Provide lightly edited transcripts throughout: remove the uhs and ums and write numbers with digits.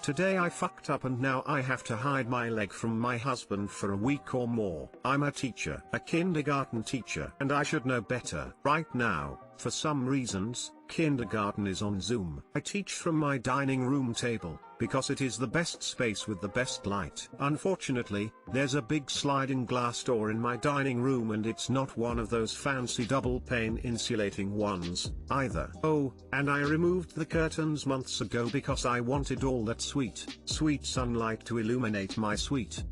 Today I fucked up and now I have to hide my leg from my husband for a week or more. I'm a teacher, a kindergarten teacher, and I should know better. Right now, for some reasons, kindergarten is on Zoom. I teach from my dining room table, because it is the best space with the best light. Unfortunately, there's a big sliding glass door in my dining room and it's not one of those fancy double pane insulating ones, either. Oh, and I removed the curtains months ago because I wanted all that sweet sunlight to illuminate my sweet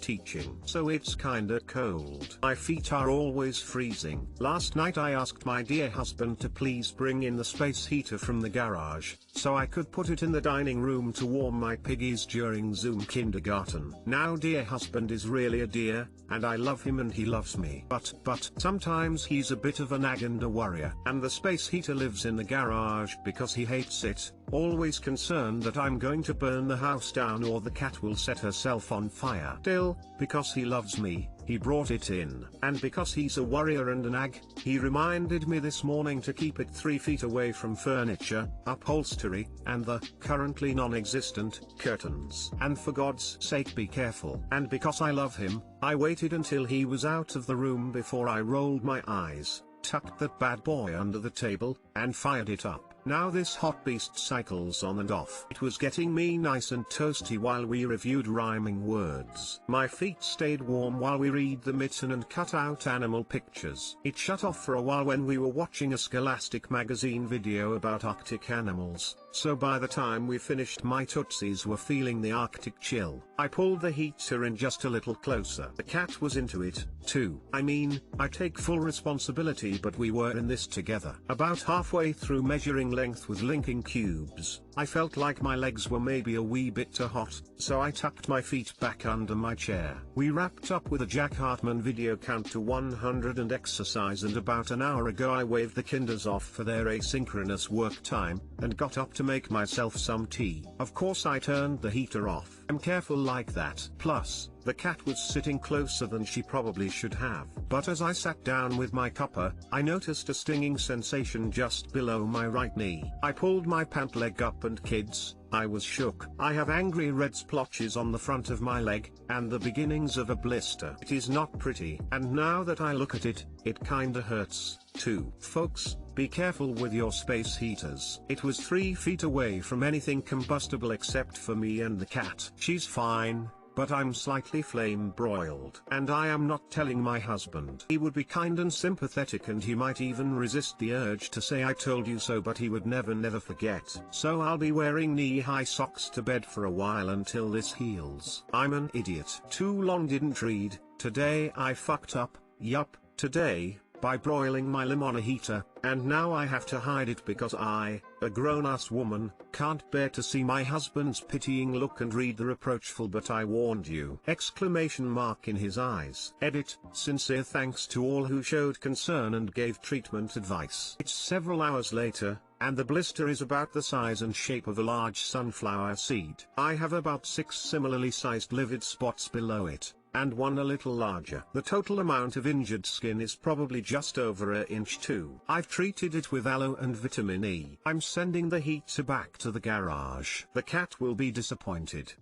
teaching. So it's kinda cold. My feet are always freezing. Last night I asked my dear husband to please bring in the space heater from the garage, so I could put it in the dining room to warm my piggies during Zoom kindergarten. Now dear husband is really a dear, and I love him and he loves me. But sometimes he's a bit of a nag and a worrier. And the space heater lives in the garage because he hates it, always concerned that I'm going to burn the house down or the cat will set herself on fire. Still, because he loves me, he brought it in. And because he's a worrier and a nag, he reminded me this morning to keep it 3 feet away from furniture, upholstery, and the currently non-existent curtains. And for God's sake be careful. And because I love him, I waited until he was out of the room before I rolled my eyes, tucked that bad boy under the table, and fired it up. Now this hot beast cycles on and off. It was getting me nice and toasty while we reviewed rhyming words. My feet stayed warm while we read the mitten and cut out animal pictures. It shut off for a while when we were watching a Scholastic magazine video about Arctic animals, so by the time we finished my tootsies were feeling the Arctic chill. I pulled the heater in just a little closer. The cat was into it, too. I mean, I take full responsibility but we were in this together. About halfway through measuring length with linking cubes, I felt like my legs were maybe a wee bit too hot, so I tucked my feet back under my chair. We wrapped up with a Jack Hartman video count to 100 and exercise, and about an hour ago I waved the kinders off for their asynchronous work time, and got up to make myself some tea. Of course I turned the heater off. I'm careful like that. Plus, the cat was sitting closer than she probably should have. But as I sat down with my cuppa, I noticed a stinging sensation just below my right knee. I pulled my pant leg up and kids, I was shook. I have angry red splotches on the front of my leg, and the beginnings of a blister. It is not pretty. And now that I look at it, it kinda hurts, too. Folks, be careful with your space heaters. It was 3 feet away from anything combustible except for me and the cat. She's fine, but I'm slightly flame broiled. And I am not telling my husband. He would be kind and sympathetic and he might even resist the urge to say I told you so, but he would never forget. So I'll be wearing knee-high socks to bed for a while until this heals. I'm an idiot. Too long didn't read. Today I fucked up, yup, today, by broiling my limb on a heater, and now I have to hide it because I, a grown-ass woman, can't bear to see my husband's pitying look and read the reproachful "but I warned you" exclamation mark in his eyes. Edit, sincere thanks to all who showed concern and gave treatment advice. It's several hours later, and the blister is about the size and shape of a large sunflower seed. I have about 6 similarly sized livid spots below it, and one a little larger. The total amount of injured skin is probably just over an inch too. I've treated it with aloe and vitamin E. I'm sending the heater back to the garage. The cat will be disappointed.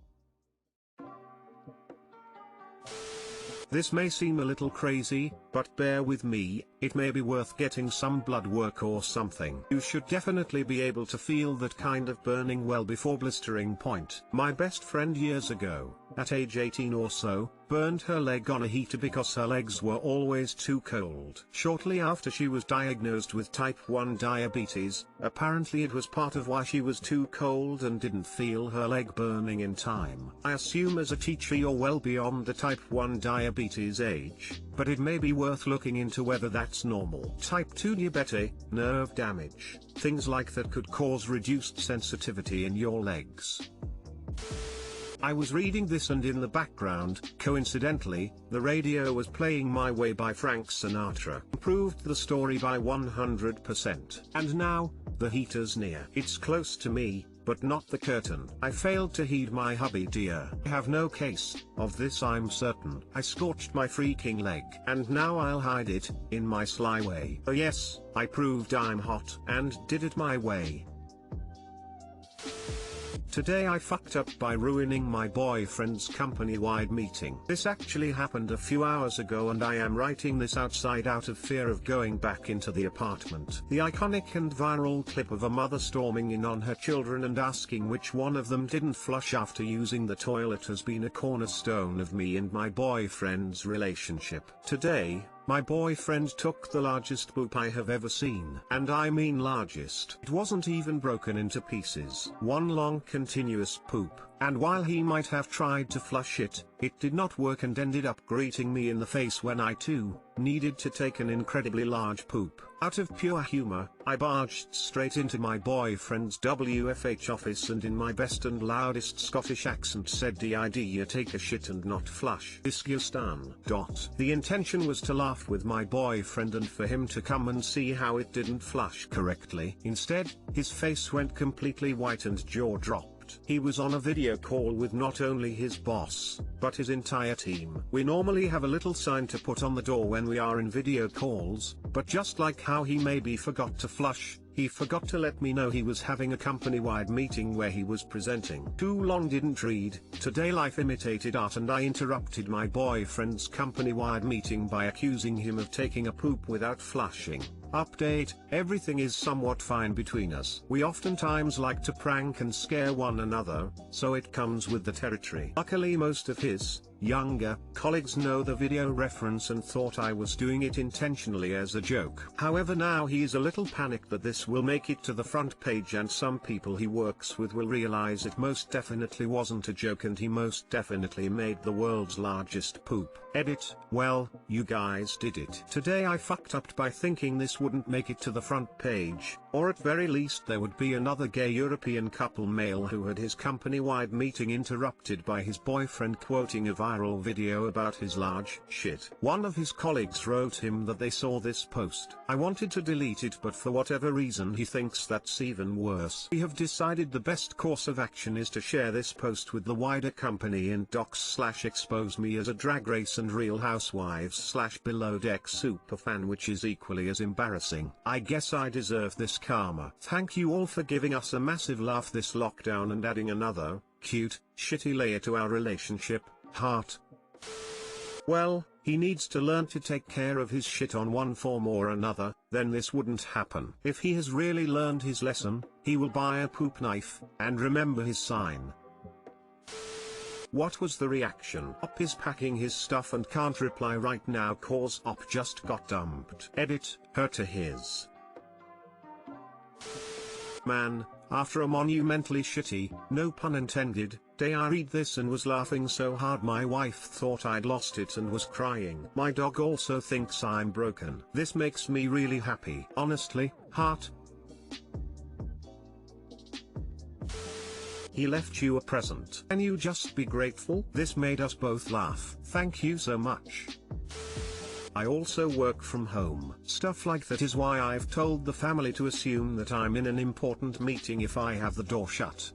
This may seem a little crazy, but bear with me, it may be worth getting some blood work or something. You should definitely be able to feel that kind of burning well before blistering point. My best friend years ago, at age 18 or so, burned her leg on a heater because her legs were always too cold. Shortly after she was diagnosed with type 1 diabetes, apparently it was part of why she was too cold and didn't feel her leg burning in time. I assume as a teacher you're well beyond the type 1 diabetes age, but it may be worth looking into whether that's normal. Type 2 diabetes, nerve damage, things like that could cause reduced sensitivity in your legs. I was reading this and in the background, coincidentally, the radio was playing My Way by Frank Sinatra. Improved the story by 100%. And now, the heater's near. It's close to me, but not the curtain. I failed to heed my hubby dear. I have no case of this, I'm certain. I scorched my freaking leg. And now I'll hide it, in my sly way. Oh yes, I proved I'm hot, and did it my way. Today I fucked up by ruining my boyfriend's company-wide meeting. This actually happened a few hours ago and I am writing this outside out of fear of going back into the apartment. The iconic and viral clip of a mother storming in on her children and asking which one of them didn't flush after using the toilet has been a cornerstone of me and my boyfriend's relationship. Today, my boyfriend took the largest poop I have ever seen. And I mean largest. It wasn't even broken into pieces. One long continuous poop. And while he might have tried to flush it, it did not work and ended up greeting me in the face when I too needed to take an incredibly large poop. Out of pure humor, I barged straight into my boyfriend's WFH office and in my best and loudest Scottish accent said, "Did you take a shit and not flush? Disgusting." The intention was to laugh with my boyfriend and for him to come and see how it didn't flush correctly. Instead, his face went completely white and jaw dropped. He was on a video call with not only his boss, but his entire team. We normally have a little sign to put on the door when we are in video calls, but just like how he maybe forgot to flush, he forgot to let me know he was having a company-wide meeting where he was presenting. Too long didn't read. Today life imitated art and I interrupted my boyfriend's company-wide meeting by accusing him of taking a poop without flushing. Update: everything is somewhat fine between us. We oftentimes like to prank and scare one another, so it comes with the territory. Luckily most of his younger colleagues know the video reference and thought I was doing it intentionally as a joke. However, now he is a little panicked that this will make it to the front page and some people he works with will realize it most definitely wasn't a joke and he most definitely made the world's largest poop. Edit: well, you guys did it. Today I fucked up by thinking this wouldn't make it to the front page, or at very least there would be another gay European couple male who had his company-wide meeting interrupted by his boyfriend quoting a viral video about his large shit. One of his colleagues wrote him that they saw this post. I wanted to delete it, but for whatever reason he thinks that's even worse. We have decided the best course of action is to share this post with the wider company and dox/expose me as a Drag Race and Real Housewives/Below Deck superfan, which is equally as embarrassing. I guess I deserve this karma. Thank you all for giving us a massive laugh this lockdown and adding another cute, shitty layer to our relationship. Heart. Well, he needs to learn to take care of his shit on one form or another, then this wouldn't happen. If he has really learned his lesson, he will buy a poop knife, and remember his sign. What was the reaction? Op is packing his stuff and can't reply right now cause Op just got dumped. Edit: her to his. Man, after a monumentally shitty, no pun intended, day I read this and was laughing so hard my wife thought I'd lost it and was crying. My dog also thinks I'm broken. This makes me really happy. Honestly, heart. He left you a present. Can you just be grateful? This made us both laugh. Thank you so much. I also work from home. Stuff like that is why I've told the family to assume that I'm in an important meeting if I have the door shut.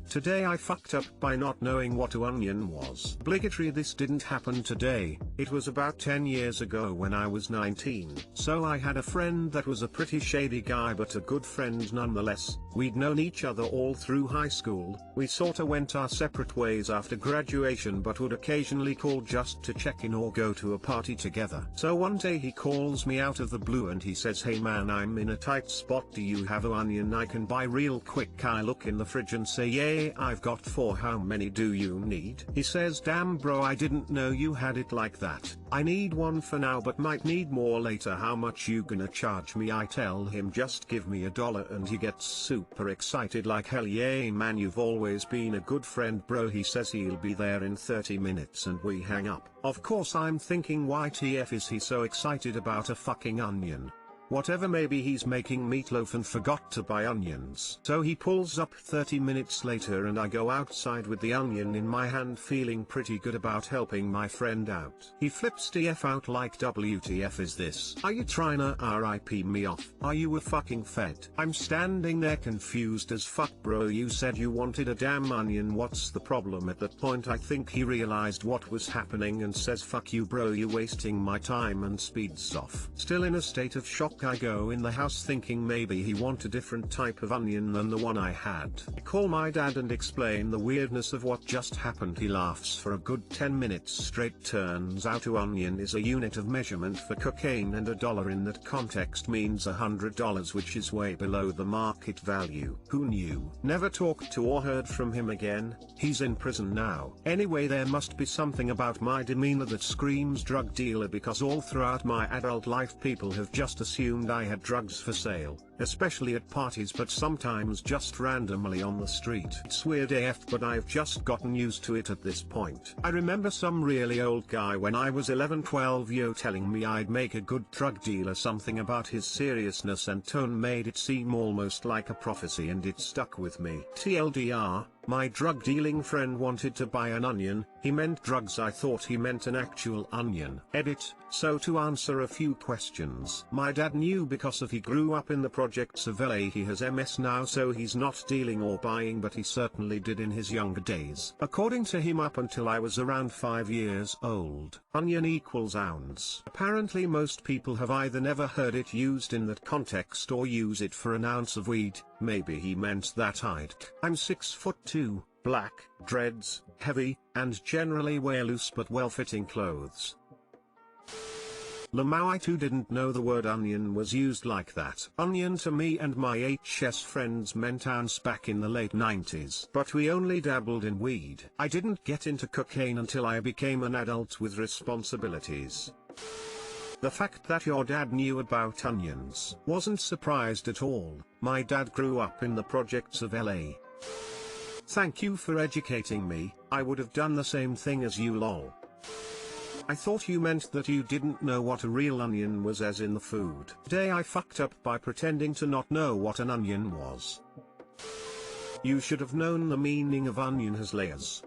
Today I fucked up by not knowing what an onion was. Obligatory, this didn't happen today, it was about 10 years ago when I was 19. So I had a friend that was a pretty shady guy but a good friend nonetheless. We'd known each other all through high school. We sorta went our separate ways after graduation but would occasionally call just to check in or go to a party together. So one day he calls me out of the blue and he says, "Hey man, I'm in a tight spot, do you have an onion I can buy real quick?" I look in the fridge and say, "Yeah, I've got 4, how many do you need?" He says, "Damn bro, I didn't know you had it like that. I need 1 for now but might need more later, how much you gonna charge me?" I tell him just give me $1 and he gets super excited like, "Hell yeah man, you've always been a good friend bro." He says he'll be there in 30 minutes and we hang up. Of course I'm thinking, why TF is he so excited about a fucking onion? Whatever, maybe he's making meatloaf and forgot to buy onions. So he pulls up 30 minutes later and I go outside with the onion in my hand feeling pretty good about helping my friend out. He flips TF out like, "WTF is this? Are you tryna RIP me off? Are you a fucking fed?" I'm standing there confused as fuck. "Bro, you said you wanted a damn onion, what's the problem?" At that point I think he realized what was happening and says, "Fuck you bro, you wasting my time," and speeds off. Still in a state of shock I go in the house thinking maybe he want a different type of onion than the one I had. I call my dad and explain the weirdness of what just happened. He laughs for a good 10 minutes straight. Turns out an onion is a unit of measurement for cocaine, and $1 in that context means $100, which is way below the market value. Who knew? Never talked to or heard from him again. He's in prison now. Anyway, there must be something about my demeanor that screams drug dealer, because all throughout my adult life people have just assumed I had drugs for sale, especially at parties, but sometimes just randomly on the street. It's weird AF, but I've just gotten used to it at this point. I remember some really old guy when I was 11-12 telling me I'd make a good drug dealer. Something about his seriousness and tone made it seem almost like a prophecy, and it stuck with me. TLDR, my drug dealing friend wanted to buy an onion. He meant drugs. I thought he meant an actual onion. Edit. So to answer a few questions. My dad knew because he grew up in the projects of LA. He has MS now, so he's not dealing or buying, but he certainly did in his younger days. According to him, up until I was around 5 years old, onion equals ounce. Apparently most people have either never heard it used in that context or use it for an ounce of weed. Maybe he meant that height. I'm 6'2", black, dreads, heavy, and generally wear loose but well-fitting clothes. Lamau, I too didn't know the word onion was used like that. Onion to me and my HS friends meant ounce back in the late 90s. But we only dabbled in weed. I didn't get into cocaine until I became an adult with responsibilities. The fact that your dad knew about onions wasn't surprised at all. My dad grew up in the projects of LA. Thank you for educating me. I would have done the same thing as you, lol. I thought you meant that you didn't know what a real onion was, as in the food. Today I fucked up by pretending to not know what an onion was. You should have known the meaning of onion has layers.